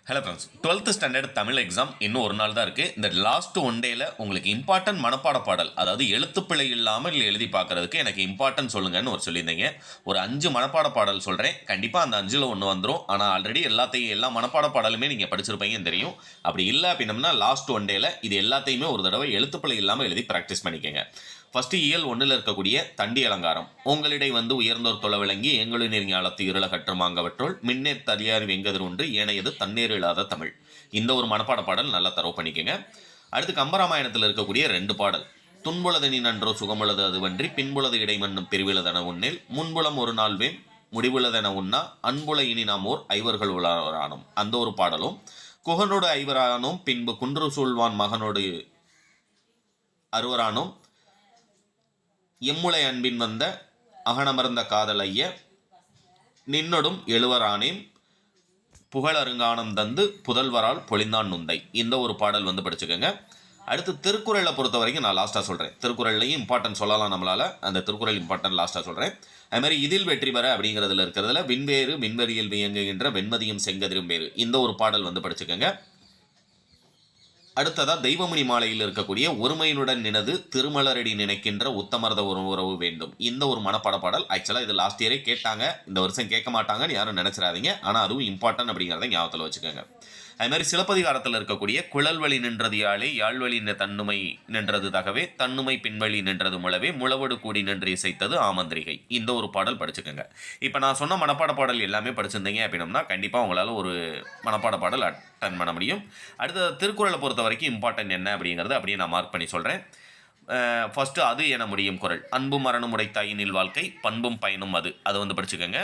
Hello friends, 12th standard Tamil exam இன்னும் ஒரு நாள் தான் இருக்குது. இந்த லாஸ்ட் ஒன் டேயில் உங்களுக்கு இம்பார்ட்டன்ட் மனப்பாட பாடல், அதாவது எழுத்துப்பிழை இல்லாமல் எழுதி பார்க்குறதுக்கு எனக்கு இம்பார்ட்டன்ட் சொல்லுங்கன்னு சொல்லியிருந்தீங்க. ஒரு 5 மனப்பாட பாடல் சொல்கிறேன். கண்டிப்பாக அந்த 5ல் ஒன்று வந்துடும். ஆனால் ஆல்ரெடி எல்லா மனப்பாட பாடலுமே நீங்கள் படிச்சிருப்பீங்கன்னு தெரியும். அப்படி இல்லை அப்படின்னம்னா லாஸ்ட் ஒன் டேயில் இது எல்லாத்தையுமே ஒரு தடவை எழுத்துப்பிழை இல்லாமல் எழுதி ப்ராக்டிஸ் பண்ணிக்கோங்க. ஃபஸ்ட்டு இயல் 1ல் இருக்கக்கூடிய தண்டி அலங்காரம். உங்களிடை உயர்ந்தோர் தொலை விளங்கி எங்களு நெருங்கியாளத்து இருளகற்றுமாங்கவற்றுள் மின்னேர் தலியார் வெங்கதிர் ஒன்று ஏனையது தண்ணீர் இல்லாத தமிழ். இந்த ஒரு மனப்பாட பாடல் நல்லா தரவு பண்ணிக்கோங்க. அடுத்து கம்பராமாயணத்தில் இருக்கக்கூடிய 2 பாடல். துன்புலது நீ நன்றோ சுகமுள்ளது அதுவன்றி பின்புலது இடைமண்ணும் பிரிவிலதென உன்னில் முன்புலம் ஒரு நாள் வேம் முடிவுள்ளதென உண்ணா அன்புல இனி நாம் ஓர் ஐவர்கள் உலரானும். அந்த ஒரு பாடலும். குகனோடு ஐவரானும் பின்பு குன்று சூழ்வான் மகனோடு அறுவரானும் எம்முளை அன்பின் வந்த அகனமர்ந்த காதலைய நின்னொடும் எழுவரானேம் புகழருங்கானம் தந்து புதல்வரால் பொழிந்தான் நுந்தை. இந்த ஒரு பாடல் படிச்சுக்கோங்க. அடுத்து திருக்குறளை பொறுத்த வரைக்கும் நான் லாஸ்ட்டாக சொல்கிறேன். திருக்குறள்லையும் இம்பார்ட்டன்ட் சொல்லலாம் நம்மளால். அந்த திருக்குறள் இம்பார்ட்டன்ட் லாஸ்ட்டாக சொல்கிறேன். அதுமாதிரி இதில் வெற்றி பெற அப்படிங்கிறதுல இருக்கிறதுல விண்வேறு விண்வெளியில் வியங்குகின்ற வெண்மதியும் செங்கதிரும் வேறு. இந்த ஒரு பாடல் படிச்சுக்கோங்க. அடுத்ததாக தெய்வமணி மாலையில் இருக்கக்கூடிய ஒருமையினுடன் நினது திருமலரடி நினைக்கின்ற உத்தமர்த ஒரு உறவு வேண்டும். இந்த ஒரு மனப்பாட பாடல். ஆக்சுவலாக இது லாஸ்ட் இயரே கேட்டாங்க, இந்த வருஷம் கேட்க மாட்டாங்கன்னு யாரும் நினச்சிடாதீங்க. ஆனால் அதுவும் இம்பார்ட்டன்ட் அப்படிங்கிறத ஞாபகத்தில் வச்சுக்கோங்க. அதுமாதிரி சிலப்பதிகாரத்தில் இருக்கக்கூடிய குழல் வழி நின்றது யாழே யாழ்வழி தன்னுமை நின்றது தகவே தன்னுமை பின்வழி நின்றது முழவே முழவடு கூடி நின்று இசைத்தது ஆமந்திரிகை. இந்த ஒரு பாடல் படிச்சுக்கோங்க. இப்போ நான் சொன்ன மனப்பாட பாடல் எல்லாமே படிச்சிருந்தீங்க அப்படின்னம்னா கண்டிப்பாக உங்களால் ஒரு மனப்பாட பாடல் அட்டன் பண்ண முடியும். அடுத்த திருக்குறளை பொறுத்த வரைக்கும் இம்பார்ட்டன்ட் என்ன அப்படிங்கிறது அப்படியே நான் மார்க் பண்ணி சொல்கிறேன். ஃபஸ்ட்டு அது என முடியும் குறள். அன்பும் மரணம் உடைத்தாயினில் வாழ்க்கை பண்பும் பயனும் அது படிச்சுக்கோங்க.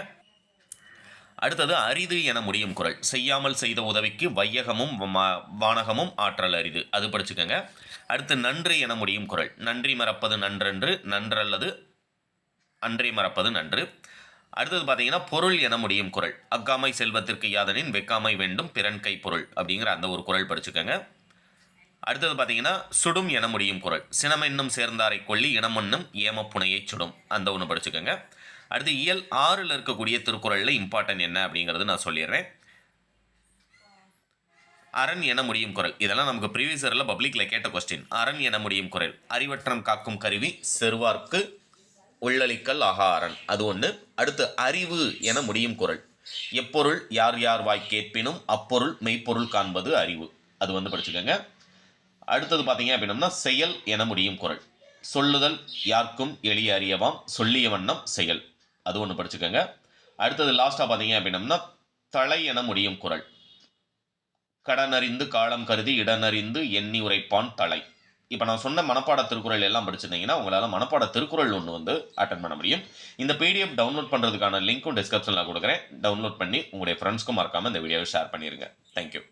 அடுத்தது அரிது என முடியும் குறள். செய்யாமல் செய்த உதவிக்கு வையகமும் வானகமும் ஆற்றல் அரிது. அது படிச்சுக்கோங்க. அடுத்து நன்று என முடியும் குறள். நன்றி மறப்பது நன்றன்று நன்றல்லது அன்றே மறப்பது நன்று. அடுத்தது பார்த்தீங்கன்னா பொருள் என முடியும் குறள். அக்காமை செல்வத்திற்கு யாதனின் வெக்காமை வேண்டும் பிறன் கை பொருள் அப்படிங்கிற அந்த ஒரு குறள் படிச்சுக்கோங்க. அடுத்தது பார்த்தீங்கன்னா சுடும் என முடியும் குறள். சினமென்னும் சேர்ந்தாரை கொல்லி இனமொன்னும் ஏமப்புனையை சுடும். அந்த ஒன்று படிச்சுக்கோங்க. அடுத்து இயல் 6ல் இருக்கக்கூடிய திருக்குறளில் இம்பார்ட்டன்ட் என்ன அப்படிங்கிறது நான் சொல்லிடுறேன். அரண் என முடியும் குறள். இதெல்லாம் நமக்கு ப்ரீவியஸ் இயரில் பப்ளிக்கில் கேட்ட கொஸ்டின். அரண் என முடியும் குறள். அறிவற்றம் காக்கும் கருவி செருவார்க்கு உள்ளளிக்கல் ஆகா அரண். அது ஒன்று. அடுத்து அறிவு என முடியும் குறள். எப்பொருள் யார் யார் வாய் கேட்பினும் அப்பொருள் மெய்ப்பொருள் காண்பது அறிவு. அது படிச்சுக்கோங்க. அடுத்தது பார்த்தீங்க அப்படின்னம்னா செயல் என முடியும் குறள். சொல்லுதல் யாருக்கும் எளிய அறியவாம் சொல்லிய வண்ணம் செயல். அது ஒன்று படிச்சுக்கோங்க. அடுத்தது லாஸ்ட்டாக பார்த்தீங்க அப்படின்னம்னா தலை என முடியும் குறள். கடனறிந்து காலம் கருதி இடனறிந்து எண்ணி உரைப்பான் தலை. இப்போ நான் சொன்ன மனப்பாட திருக்குறள் எல்லாம் படிச்சிருந்தீங்கன்னா உங்களால் மனப்பாட திருக்குறள் ஒன்று அட்டன் பண்ண முடியும். இந்த பிடிஎஃப் டவுன்லோட் பண்ணுறதுக்கான லிங்க்கும் டிஸ்கிரிப்ஷனில் கொடுக்குறேன். டவுன்லோட் பண்ணி உங்களுடைய ஃப்ரெண்ட்ஸ்க்கும் மறக்காமல் இந்த வீடியோவை ஷேர் பண்ணிடுங்க. தேங்க்யூ.